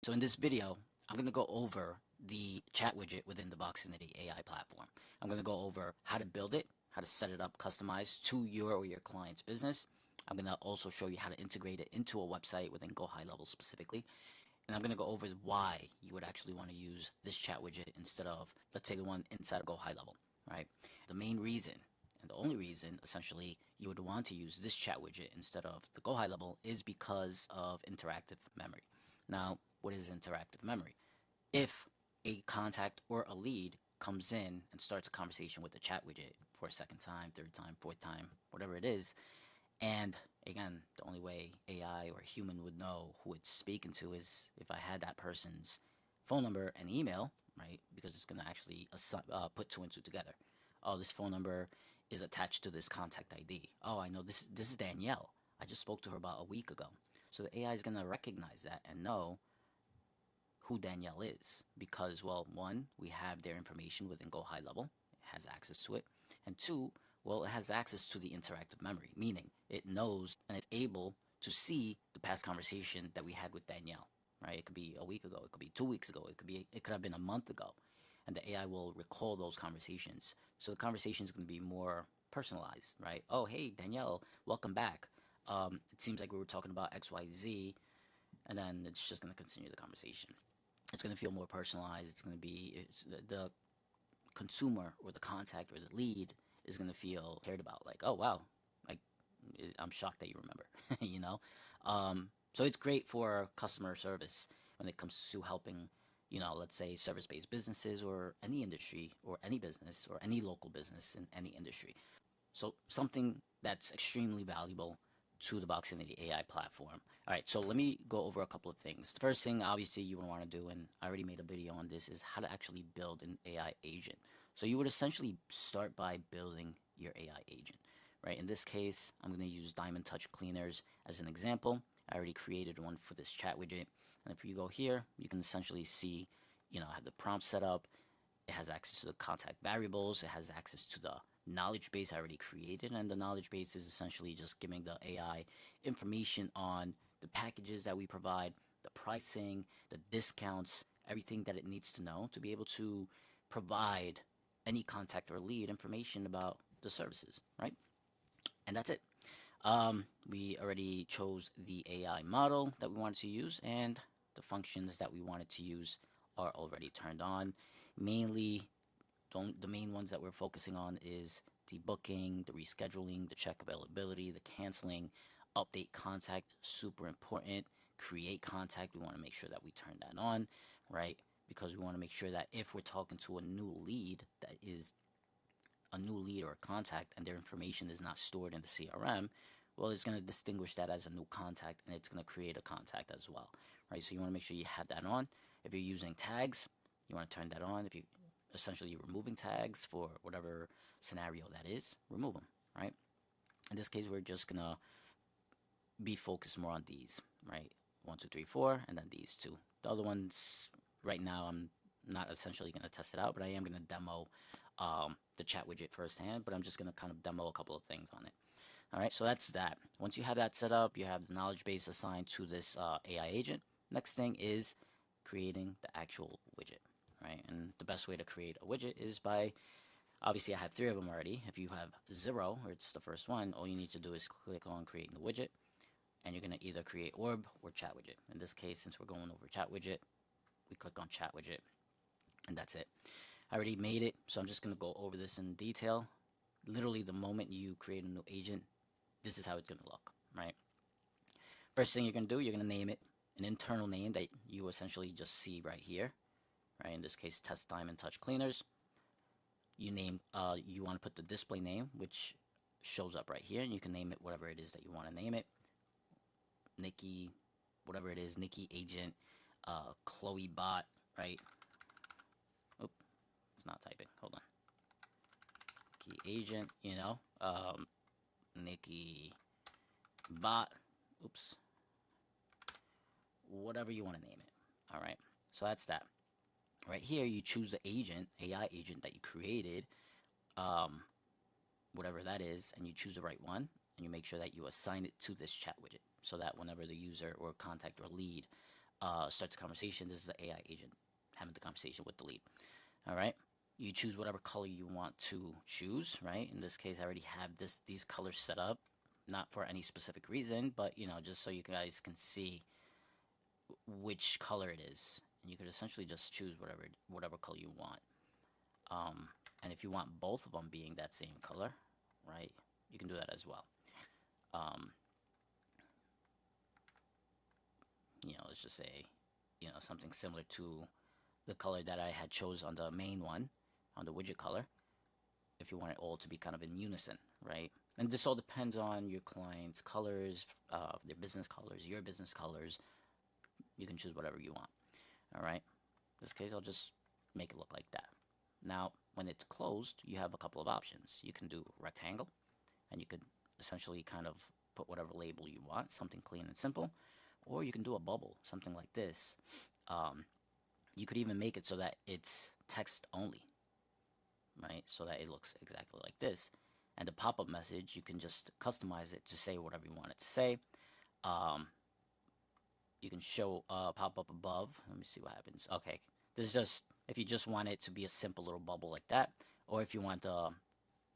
So in this video, I'm going to go over the chat widget within the Boxinity AI platform. I'm going to go over how to build it, how to set it up customized to your or your client's business. I'm going to also show you how to integrate it into a website within Go High Level specifically. And I'm going to go over why you would actually want to use this chat widget instead of, let's say, the one inside of Go High Level, right? The main reason and the only reason, essentially, you would want to use this chat widget instead of the Go High Level is because of interactive memory. Now, what is interactive memory? If a contact or a lead comes in and starts a conversation with the chat widget for a second time, third time, fourth time, whatever it is, and again, the only way AI or human would know who it's speaking to is if I had that person's phone number and email, right? Because it's going to actually put two and two together. Oh, this phone number is attached to this contact ID. Oh, I know this is Danielle. I just spoke to her about a week ago. So the AI is going to recognize that and know who Danielle is because, well, one, we have their information within Go High Level, it has access to it, and two, well, it has access to the interactive memory, meaning it knows and it's able to see the past conversation that we had with Danielle, right? It could be a week ago, it could be 2 weeks ago, it could have been a month ago, and the AI will recall those conversations. So the conversation is going to be more personalized, right? Oh, hey, Danielle, welcome back. It seems like we were talking about XYZ, and then it's just going to continue the conversation. It's going to feel more personalized. It's the consumer or the contact or the lead is going to feel cared about. Like, oh wow, like I'm shocked that you remember, you know. So it's great for customer service when it comes to helping, let's say service-based businesses or any industry or any business or any local business in any industry. So something that's extremely valuable to the Boxinity AI platform. All right, so let me go over a couple of things. The first thing, obviously, you would want to do, and I already made a video on this, is how to actually build an AI agent. So you would essentially start by building your AI agent, right? In this case, I'm going to use Diamond Touch Cleaners as an example. I already created one for this chat widget. And if you go here, you can essentially see, I have the prompt set up. It has access to the contact variables. It has access to the knowledge base I already created. And the knowledge base is essentially just giving the AI information on the packages that we provide, the pricing, the discounts, everything that it needs to know to be able to provide any contact or lead information about the services, right? And that's it. We already chose the AI model that we wanted to use, and the functions that we wanted to use are already turned on. Mainly, the main ones that we're focusing on is the booking, the rescheduling, the check availability, the canceling, update contact, super important. Create contact, we want to make sure that we turn that on, right? Because we want to make sure that if we're talking to a new lead that is a new lead or a contact and their information is not stored in the CRM, well, it's going to distinguish that as a new contact and it's going to create a contact as well, right? So you want to make sure you have that on. If you're using tags, you want to turn that on. If you essentially you're removing tags for whatever scenario that is, remove them, right? In this case, we're just going to be focused more on these, right? 1, 2, 3, 4, and then these two. The other ones, right now, I'm not essentially going to test it out, but I am going to demo the chat widget firsthand, but I'm just going to kind of demo a couple of things on it. All right, so that's that. Once you have that set up, you have the knowledge base assigned to this AI agent. Next thing is creating the actual widget, right? And the best way to create a widget is by, obviously I have 3 of them already. If you have 0, or it's the first one, all you need to do is click on creating the widget, and you're going to either create orb or chat widget. In this case, since we're going over chat widget, we click on chat widget, and that's it. I already made it, so I'm just going to go over this in detail. Literally, the moment you create a new agent, this is how it's going to look, right? First thing you're going to do, you're going to name it an internal name that you essentially just see right here, right? In this case, test diamond touch cleaners. You want to put the display name, which shows up right here, and you can name it whatever it is that you want to name it. Nikki, whatever it is, Nikki agent, Chloe bot, right? Oh, it's not typing. Hold on. Nikki agent, Nikki bot. Oops. Whatever you want to name it. All right. So that's that. Right here, you choose the agent, AI agent that you created, um, whatever that is, and you choose the right one, and you make sure that you assign it to this chat widget so that whenever the user or contact or lead start the conversation. This is the AI agent having the conversation with the lead. All right. You choose whatever color you want to choose, right? In this case, I already have these colors set up, not for any specific reason, but just so you guys can see which color it is. And you could essentially just choose whatever color you want. And if you want both of them being that same color, right, you can do that as well. Um, let's just say, something similar to the color that I had chose on the main one, on the widget color, if you want it all to be kind of in unison, right? And this all depends on your client's colors, their business colors, your business colors. You can choose whatever you want, all right? In this case, I'll just make it look like that. Now, when it's closed, you have a couple of options. You can do rectangle, and you could essentially kind of put whatever label you want, something clean and simple, or you can do a bubble, something like this. You could even make it so that it's text only, right? So that it looks exactly like this. And the pop-up message, you can just customize it to say whatever you want it to say. Um, you can show pop-up above. Let me see what happens. Okay, this is just if you just want it to be a simple little bubble like that, or if you want the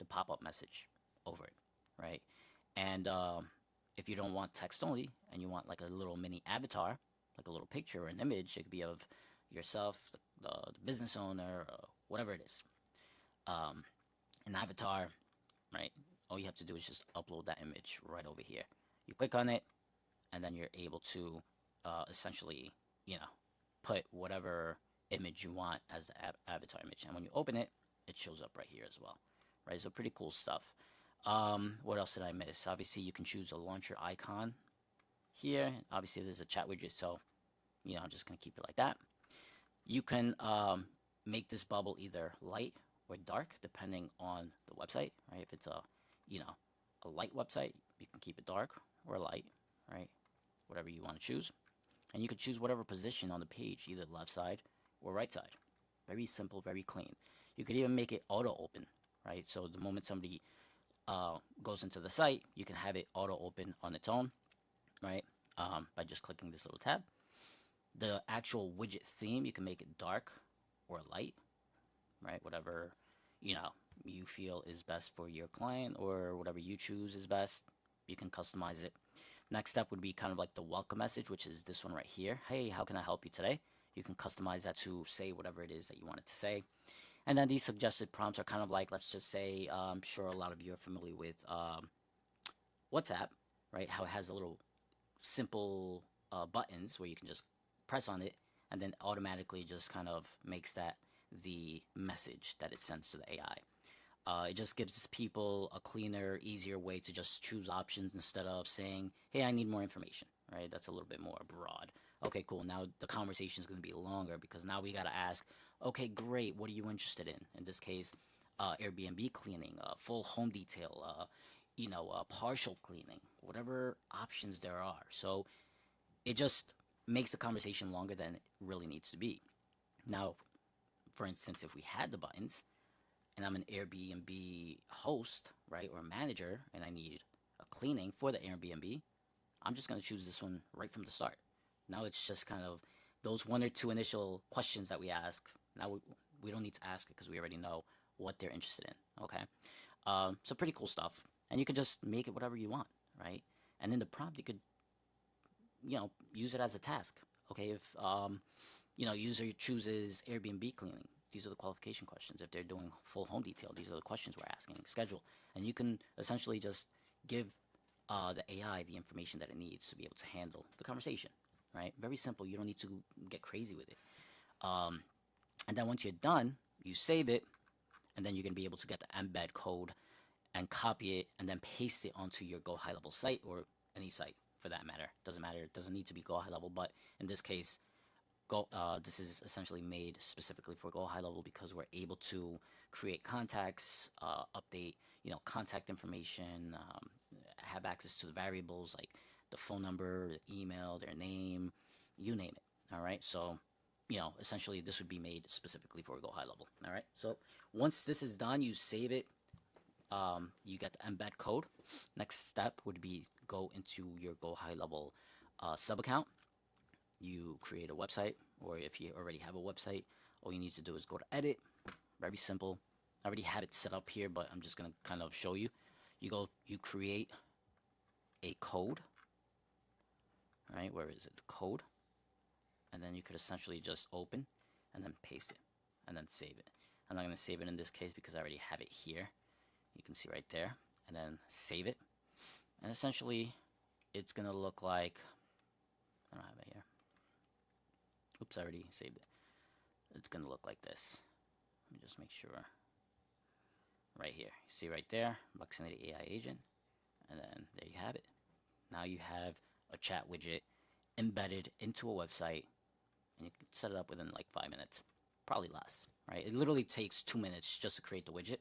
pop-up message over it, right? And if you don't want text only and you want like a little mini avatar, like a little picture or an image, it could be of yourself, the business owner, whatever it is. Um, an avatar, right? All you have to do is just upload that image right over here. You click on it, and then you're able to essentially, you know, put whatever image you want as the avatar image. And when you open it, it shows up right here as well, right? So pretty cool stuff. What else did I miss? Obviously, you can choose a launcher icon here. Obviously, there's a chat widget, so I'm just gonna keep it like that. You can make this bubble either light or dark depending on the website, right? If it's a light website, you can keep it dark or light, right? Whatever you want to choose. And you can choose whatever position on the page, either left side or right side. Very simple, very clean. You could even make it auto open, right? So the moment somebody goes into the site, you can have it auto open on its own, right? By just clicking this little tab. The actual widget theme, you can make it dark or light, right? Whatever, you know, you feel is best for your client or whatever you choose is best, you can customize it. Next step would be kind of like the welcome message, which is this one right here. Hey, how can I help you today? You can customize that to say whatever it is that you want it to say. And then these suggested prompts are kind of like, let's just say, I'm sure a lot of you are familiar with WhatsApp, right? How it has a little simple buttons where you can just press on it and then automatically just kind of makes that the message that it sends to the AI. It just gives people a cleaner, easier way to just choose options instead of saying, hey, I need more information, right? That's a little bit more broad. Okay, cool. Now the conversation is going to be longer because now we got to ask, okay, great. What are you interested in? In this case, Airbnb cleaning, full home detail, partial cleaning, whatever options there are. So it just makes the conversation longer than it really needs to be. Now, for instance, if we had the buttons, and I'm an Airbnb host, right, or manager, and I need a cleaning for the Airbnb, I'm just going to choose this one right from the start. Now it's just kind of those one or two initial questions that we ask. Now we don't need to ask it because we already know what they're interested in. Okay. So pretty cool stuff. And you could just make it whatever you want, right? And in the prompt, you could, use it as a task. Okay. If, user chooses Airbnb cleaning, these are the qualification questions. If they're doing full home detail, these are the questions we're asking. Schedule, and you can essentially just give the AI the information that it needs to be able to handle the conversation. Right? Very simple. You don't need to get crazy with it. Um, and then once you're done, you save it, and then you're gonna be able to get the embed code and copy it, and then paste it onto your Go High Level site or any site for that matter. Doesn't matter. It doesn't need to be Go High Level, but in this case, this is essentially made specifically for Go High Level because we're able to create contacts, update, contact information, have access to the variables like the phone number, the email, their name, you name it. All right. So, essentially this would be made specifically for Go High Level. All right. So once this is done, you save it. You get the embed code. Next step would be go into your Go High Level sub account. you create a website, or if you already have a website, all you need to do is go to edit. Very simple. I already have it set up here, but I'm just gonna kind of show you. You create a code, right? Where is it? The code, and then you could essentially just open and then paste it and then save it. I'm not gonna save it in this case because I already have it here. You can see right there, and then save it, and essentially it's gonna look like, I don't have it here. Oops, I already saved it. It's gonna look like this. Let me just make sure. Right here, see right there, Buxinity AI agent, and then there you have it. Now you have a chat widget embedded into a website, and you can set it up within like 5 minutes, probably less, right? It literally takes 2 minutes just to create the widget.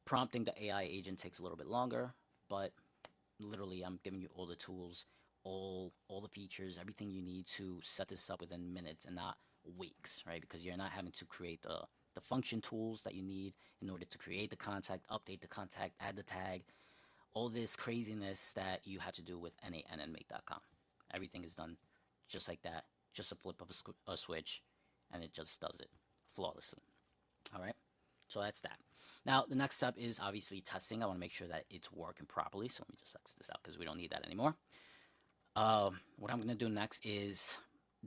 Prompting the AI agent takes a little bit longer, but literally I'm giving you all the tools, all the features, everything you need to set this up within minutes and not weeks, right? Because you're not having to create the function tools that you need in order to create the contact, update the contact, add the tag, all this craziness that you have to do with n8nnmake.com. Everything is done just like that, just a flip of a switch, and it just does it flawlessly. All right, so that's that. Now, the next step is obviously testing. I want to make sure that it's working properly, so let me just X this out because we don't need that anymore. What I'm going to do next is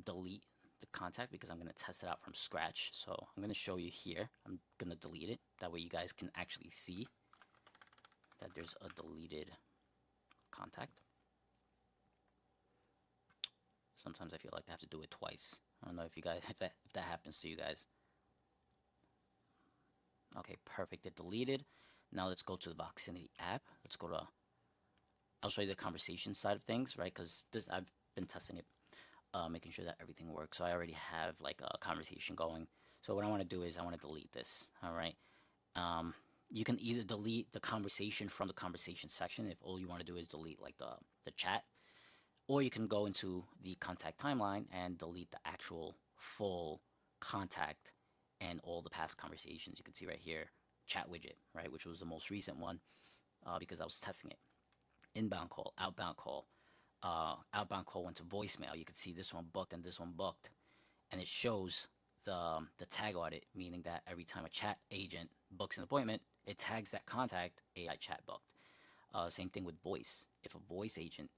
delete the contact because I'm going to test it out from scratch. So I'm going to show you here. I'm going to delete it. That way you guys can actually see that there's a deleted contact. Sometimes I feel like I have to do it twice. I don't know if you guys, if that happens to you guys. Okay, perfect. It deleted. Now let's go to the Voxinity app. Let's go to, I'll show you the conversation side of things, right? Because this, I've been testing it, making sure that everything works. So I already have like a conversation going. So what I want to do is I want to delete this, all right? You can either delete the conversation from the conversation section if all you want to do is delete like the chat, or you can go into the contact timeline and delete the actual full contact and all the past conversations. You can see right here, chat widget, right, which was the most recent one because I was testing it. Inbound call, outbound call. Outbound call went to voicemail. You can see this one booked and this one booked, and it shows the tag audit, meaning that every time a chat agent books an appointment, it tags that contact AI chat booked. Same thing with voice. If a voice agent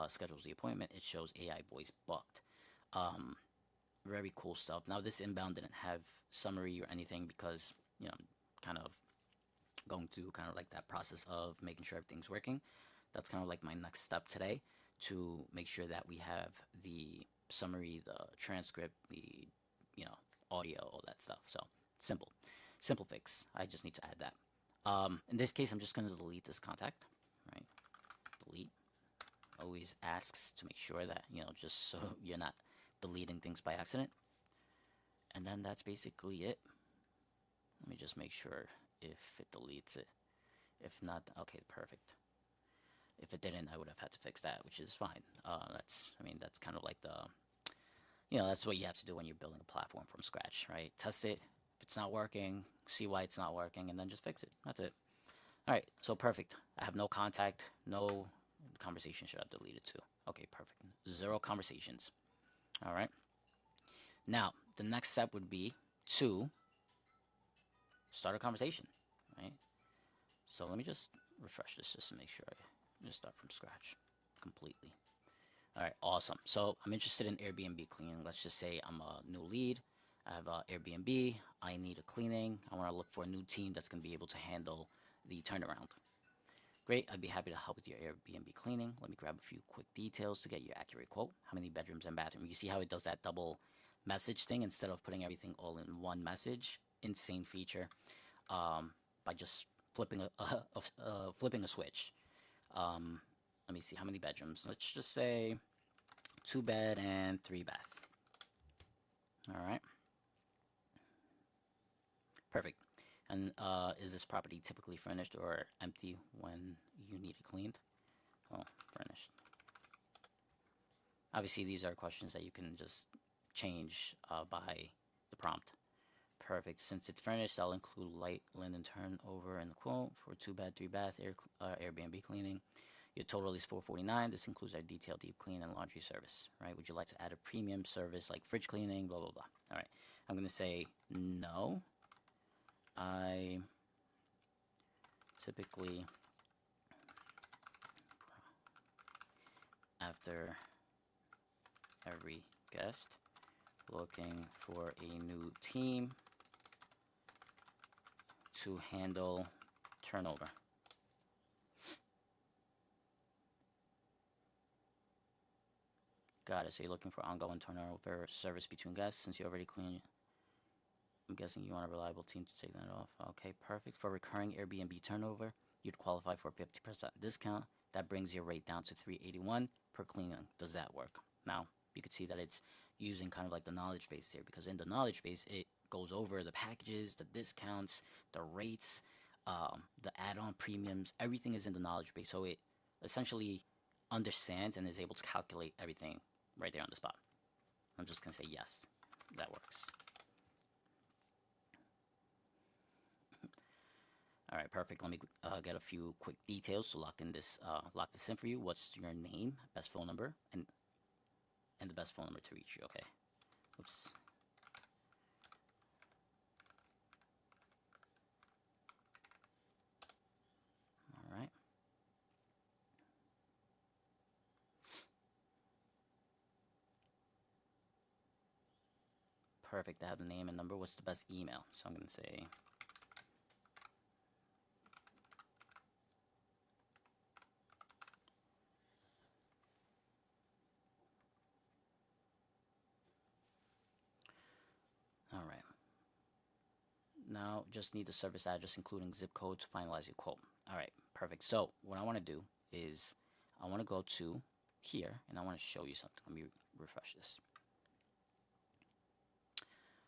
schedules the appointment, it shows AI voice booked. Very cool stuff. Now this inbound didn't have summary or anything because I'm kind of going through kind of like that process of making sure everything's working. That's kind of like my next step today to make sure that we have the summary, the transcript, the audio, all that stuff. So simple fix. I just need to add that. In this case, I'm just going to delete this contact, right? Delete. Always asks to make sure that, just so you're not deleting things by accident. And then that's basically it. Let me just make sure if it deletes it. If not, okay, perfect. If it didn't, I would have had to fix that, which is fine. That's kind of like that's what you have to do when you're building a platform from scratch, right? Test it. If it's not working, see why it's not working, and then just fix it. That's it. All right, so perfect. I have no contact, no conversation should have deleted too. Okay, perfect. 0 conversations. All right. Now, the next step would be to start a conversation, right? So let me just refresh this just to make sure I just start from scratch completely. All right, awesome. So I'm interested in Airbnb cleaning. Let's just say I'm a new lead. I have Airbnb. I need a cleaning. I want to look for a new team that's going to be able to handle the turnaround. Great, I'd be happy to help with your Airbnb cleaning. Let me grab a few quick details to get your accurate quote. How many bedrooms and bathrooms? You see how it does that double message thing instead of putting everything all in one message? Insane feature by just flipping a switch. Let me see, how many bedrooms? Let's just say 2 bed and 3 bath. All right. Perfect. And is this property typically furnished or empty when you need it cleaned? Oh, furnished. Obviously, these are questions that you can just change by the prompt. Perfect. Since it's furnished, I'll include light linen turnover in the quote for 2 bed, 3 bath Airbnb cleaning. Your total is $449. This includes our detailed deep clean and laundry service, right? Would you like to add a premium service like fridge cleaning, blah, blah, blah. All right, I'm going to say no. I typically, after every guest, looking for a new team to handle turnover. Got it. So you're looking for ongoing turnover service between guests since you already clean. I'm guessing you want a reliable team to take that off. Okay, perfect. For recurring Airbnb turnover, you'd qualify for a 50% discount. That brings your rate down to $381 per cleaning. Does that work? Now, you can see that it's using kind of like the knowledge base here, because in the knowledge base, it goes over the packages, the discounts, the rates, the add-on premiums. Everything is in the knowledge base. So it essentially understands and is able to calculate everything right there on the spot. I'm just going to say yes, that works. All right, perfect. Let me get a few quick details to lock this in for you. What's your name, best phone number, and the best phone number to reach you? Okay. Oops. All right. Perfect. I have the name and number. What's the best email? So I'm gonna say all right. Now just need the service address, including zip code, to finalize your quote. All right, perfect. So what I want to do is I want to go to here and I want to show you something. Let me refresh this.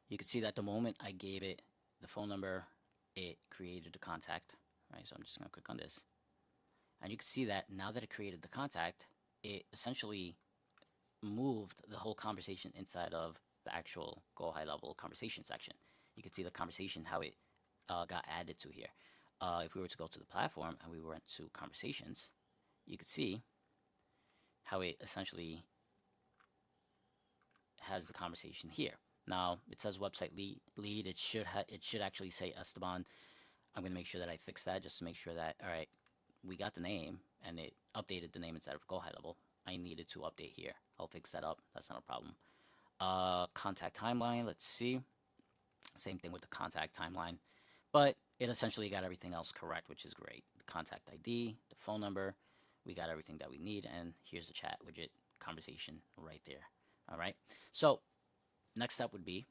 You can see that the moment I gave it the phone number, it created a contact, right? So I'm just gonna click on this. And you can see that now that it created the contact, it essentially moved the whole conversation inside of the actual Go High Level conversation section. You can see the conversation, how it got added to here. If we were to go to the platform and we went to conversations, you could see how it essentially has the conversation here. Now it says website lead. It should actually say Esteban. I'm gonna make sure that I fix that just to make sure that all right, we got the name and it updated the name instead of Go High Level. I needed to update here. I'll fix that up. That's not a problem. Contact timeline. Let's see. Same thing with the contact timeline, but it essentially got everything else correct, which is great. The contact ID, the phone number, we got everything that we need, and here's the chat widget conversation right there. All right. So next step would be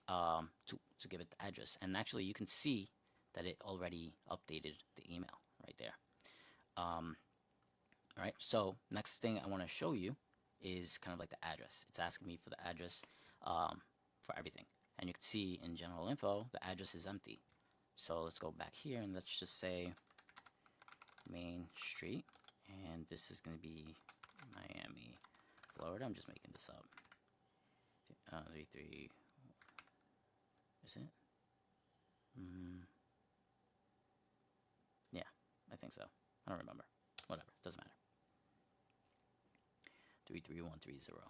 to give it the address, and actually you can see that it already updated the email right there. All right. So next thing I want to show you is kind of like the address. It's asking me for the address for everything. And you can see in general info, the address is empty. So let's go back here and let's just say Main Street. And this is going to be Miami, Florida. I'm just making this up. 33, is it? Yeah, I think so. I don't remember. Whatever, doesn't matter. 33130.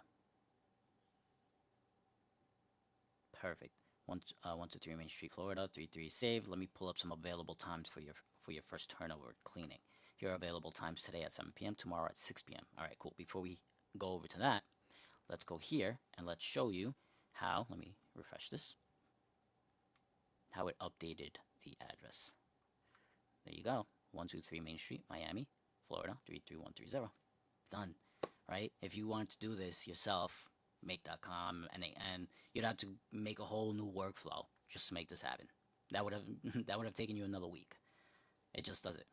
Perfect. 123 Main Street, Florida. 33 saved. Let me pull up some available times for your first turnover cleaning. Here are available times today at 7 p.m. Tomorrow at 6 p.m. All right, cool. Before we go over to that, let's go here and let's show you how. Let me refresh this. How it updated the address. There you go. 123 Main Street, Miami, Florida 33130. Done. Right? If you want to do this yourself, make.com and you'd have to make a whole new workflow just to make this happen. That would have that would have taken you another week. It just does it.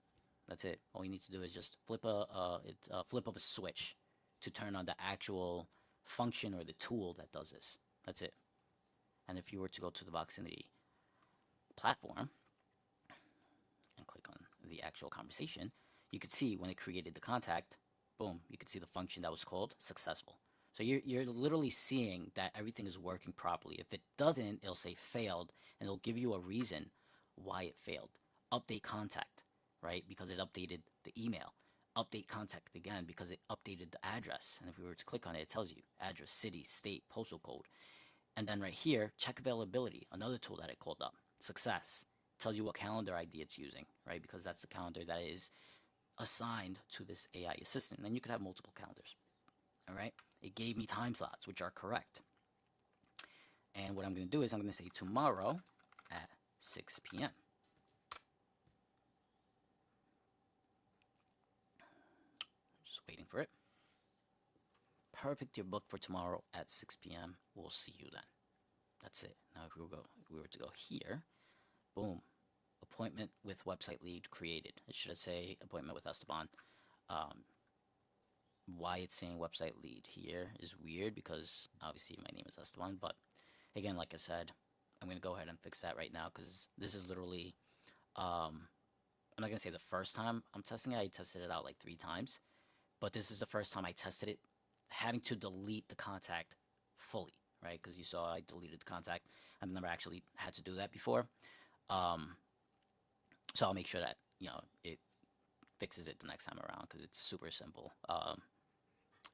That's it. All you need to do is just flip a flip of a switch to turn on the actual function or the tool that does this. That's it. And if you were to go to the Voxinity platform and click on the actual conversation, you could see when it created the contact, boom, you could see the function that was called successful. So you're literally seeing that everything is working properly. If it doesn't, it'll say failed, and it'll give you a reason why it failed. Update contact, right? Because it updated the email. update contact again because it updated the address. And if we were to click on it, it tells you address, city, state, postal code. And then right here, check availability, another tool that it called up. Success tells you what calendar ID it's using, right? Because that's the calendar that is assigned to this AI assistant. And you could have multiple calendars, all right? It gave me time slots, which are correct. And what I'm going to do is I'm going to say tomorrow at 6 p.m. Just waiting for it. Perfect, you're booked for tomorrow at 6 p.m. We'll see you then. That's it. Now if we were to go here, boom, appointment with website lead created. It should say appointment with Esteban. Why it's saying website lead here is weird because obviously my name is Esteban, but again, like I said, I'm going to go ahead and fix that right now because this is literally, I'm not going to say the first time I'm testing it. I tested it out like 3 times, but this is the first time I tested it having to delete the contact fully, right? Because you saw I deleted the contact. I've never actually had to do that before. So I'll make sure that, it fixes it the next time around because it's super simple.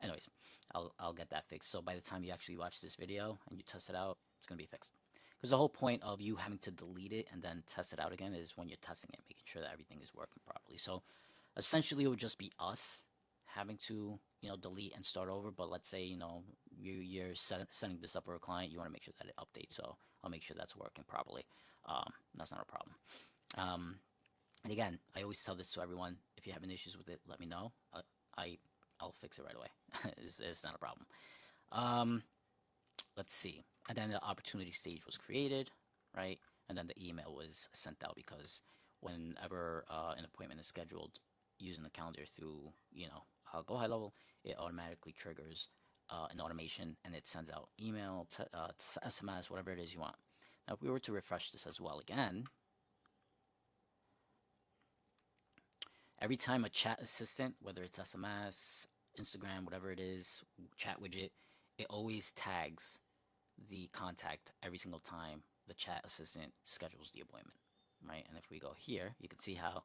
Anyways, I'll get that fixed. So by the time you actually watch this video and you test it out, it's going to be fixed. Because the whole point of you having to delete it and then test it out again is when you're testing it, making sure that everything is working properly. So essentially it would just be us having to, delete and start over. But let's say, you're setting this up for a client, you want to make sure that it updates. So I'll make sure that's working properly. That's not a problem. And again, I always tell this to everyone. If you're having issues with it, let me know. I'll fix it right away. It's not a problem. Let's see. And then the opportunity stage was created, right? And then the email was sent out because whenever an appointment is scheduled using the calendar through, Go High Level, it automatically triggers an automation and it sends out email, SMS, whatever it is you want. Now, if we were to refresh this as well again, every time a chat assistant, whether it's SMS, Instagram, whatever it is, chat widget, it always tags the contact every single time the chat assistant schedules the appointment, right? And if we go here, you can see how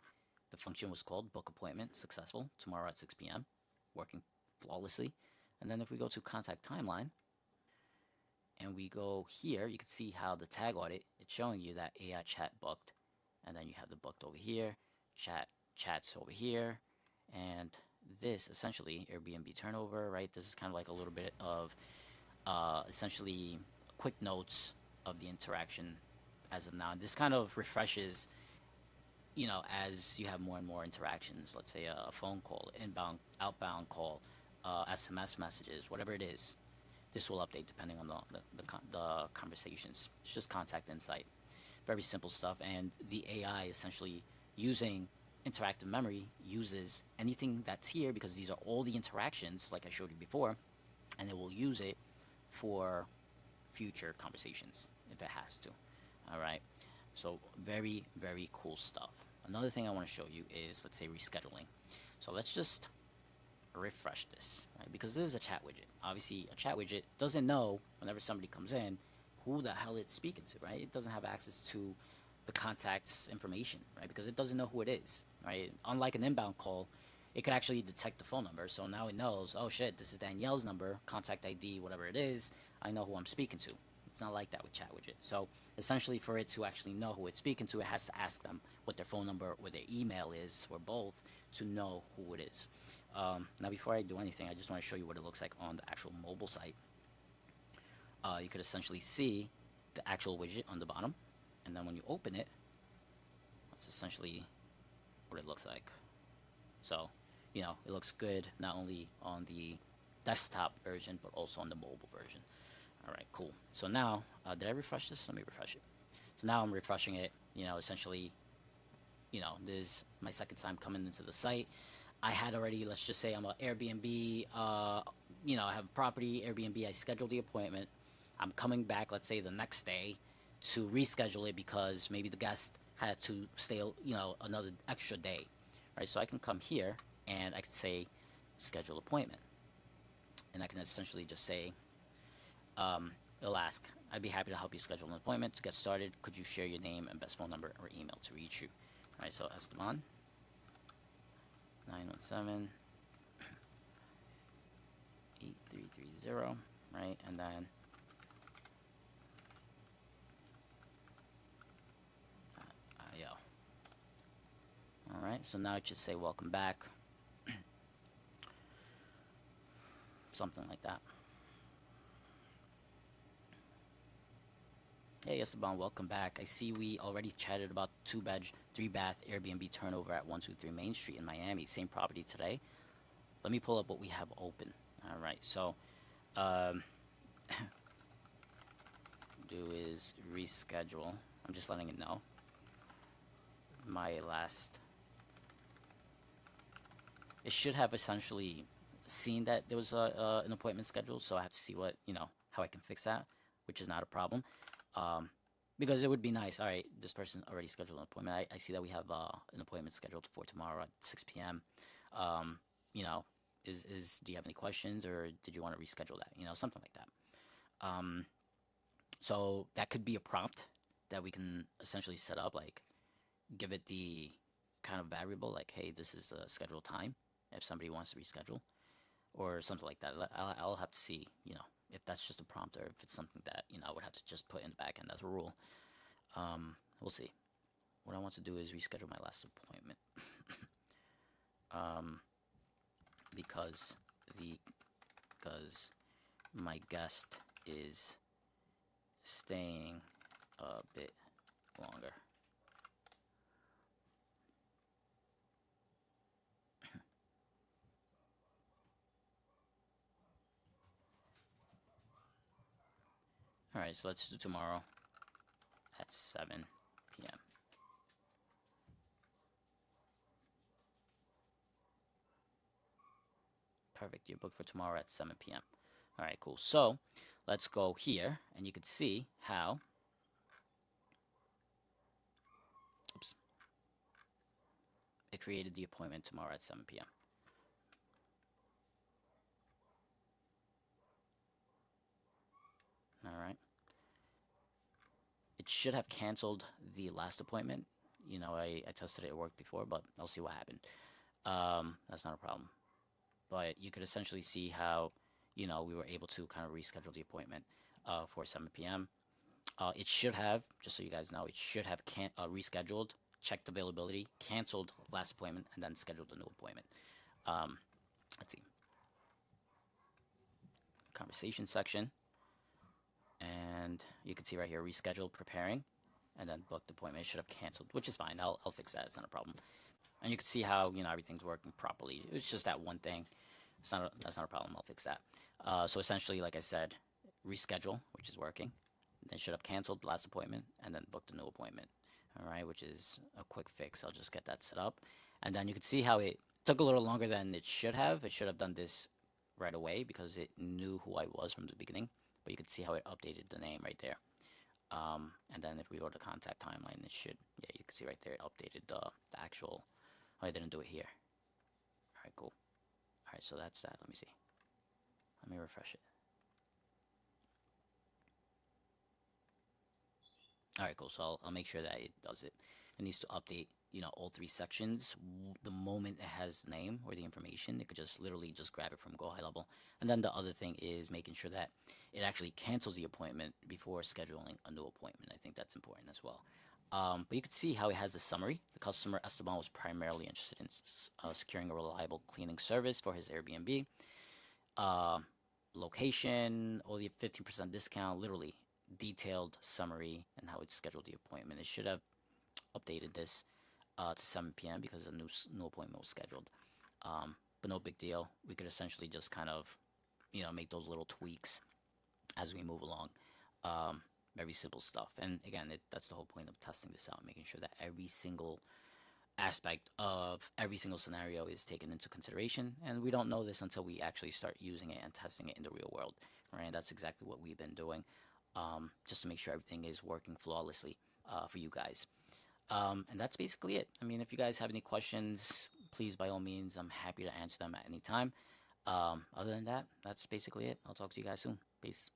the function was called book appointment successful tomorrow at 6 p.m. working flawlessly. And then if we go to contact timeline and we go here, you can see how the tag audit, it's showing you that AI chat booked, and then you have the booked over here, chats over here, and this essentially Airbnb turnover, right? This is kind of like a little bit of essentially quick notes of the interaction as of now. And this kind of refreshes, as you have more and more interactions. Let's say a phone call, inbound, outbound call, SMS messages, whatever it is. This will update depending on the conversations. It's just contact insight. Very simple stuff. And the AI essentially using interactive memory uses anything that's here because these are all the interactions like I showed you before, and it will use it for future conversations if it has to. All right. So very, very cool stuff. Another thing I want to show you is, let's say, rescheduling. So let's just refresh this, right? Because this is a chat widget. Obviously, a chat widget doesn't know whenever somebody comes in who the hell it's speaking to, right? It doesn't have access to the contact's information, right? Because it doesn't know who it is, right? Unlike an inbound call, it could actually detect the phone number. So now it knows, oh shit, this is Danielle's number, contact ID, whatever it is. I know who I'm speaking to. It's not like that with chat widget. So essentially for it to actually know who it's speaking to, it has to ask them what their phone number or their email is, or both, to know who it is. Now before I do anything, I just want to show you what it looks like on the actual mobile site. You could essentially see the actual widget on the bottom, and then when you open it, that's essentially what it looks like. So, it looks good not only on the desktop version, but also on the mobile version. All right, cool. So now, did I refresh this? Let me refresh it. So now I'm refreshing it, essentially, this is my second time coming into the site. I had already, let's just say I'm an Airbnb, I have a property, Airbnb, I scheduled the appointment. I'm coming back, let's say the next day to reschedule it because maybe the guest had to stay, another extra day, right? So I can come here and I can say schedule appointment. And I can essentially just say, it'll ask, I'd be happy to help you schedule an appointment. To get started, could you share your name and best phone number or email to reach you? All right, so Esteban. 917 8330, right? And then yeah. All right, so now it should say welcome back, something like that. Hey Esteban, welcome back. I see we already chatted about 2-bed, 3-bath Airbnb turnover at 123 Main Street in Miami. Same property today. Let me pull up what we have open. All right, so um, do is reschedule. I'm just letting it know. My last, it should have essentially seen that there was an appointment scheduled, so I have to see what, how I can fix that, which is not a problem. Um, because it would be nice. All right, this person already scheduled an appointment. I see that we have an appointment scheduled for tomorrow at 6 p.m. Um, you know, do you have any questions, or did you want to reschedule that? Something like that. So that could be a prompt that we can essentially set up, like give it the kind of variable, like, hey, this is the scheduled time if somebody wants to reschedule, or something like that. I'll have to see, if that's just a prompt or if it's something that, I would have to just put in the back end as a rule. We'll see. What I want to do is reschedule my last appointment. um, because because my guest is staying a bit longer. All right, so let's do tomorrow at 7 p.m. Perfect. You're booked for tomorrow at 7 p.m. All right, cool. So let's go here, and you can see how. Oops. It created the appointment tomorrow at 7 p.m. All right. It should have canceled the last appointment. I tested it, it worked before, but I'll see what happened. That's not a problem. But you could essentially see how, we were able to kind of reschedule the appointment for 7 p.m. It should have, just so you guys know, it should have rescheduled, checked availability, canceled last appointment, and then scheduled a new appointment. Let's see. Conversation section. And you can see right here, rescheduled, preparing, and then booked appointment. It should have canceled, which is fine. I'll fix that. It's not a problem. And you can see how, everything's working properly. It's just that one thing. That's not a problem. I'll fix that. So essentially, like I said, reschedule, which is working. Then should have canceled the last appointment and then booked a new appointment. All right, which is a quick fix. I'll just get that set up. And then you can see how it took a little longer than it should have. It should have done this right away because it knew who I was from the beginning. But you can see how it updated the name right there. And then if we go to contact timeline, it should, yeah, you can see right there, it updated the actual, oh, I didn't do it here. All right, cool. All right, so that's that. Let me see. Let me refresh it. All right, cool. So I'll make sure that it does it. It needs to update, all 3 sections. The moment it has the name or the information, it could just literally just grab it from Go High Level. And then the other thing is making sure that it actually cancels the appointment before scheduling a new appointment. I think that's important as well. But you can see how it has the summary. The customer Esteban was primarily interested in securing a reliable cleaning service for his Airbnb. Uh, Location, only 15% discount, literally detailed summary and how it scheduled the appointment. It should have updated this to 7 p.m. because a new appointment was scheduled. But no big deal. We could essentially just kind of, make those little tweaks as we move along. Very simple stuff. And again, that's the whole point of testing this out, making sure that every single aspect of every single scenario is taken into consideration. And we don't know this until we actually start using it and testing it in the real world, right? And that's exactly what we've been doing, just to make sure everything is working flawlessly for you guys. And that's basically it. I mean, if you guys have any questions, please, by all means, I'm happy to answer them at any time. Other than that, that's basically it. I'll talk to you guys soon. Peace.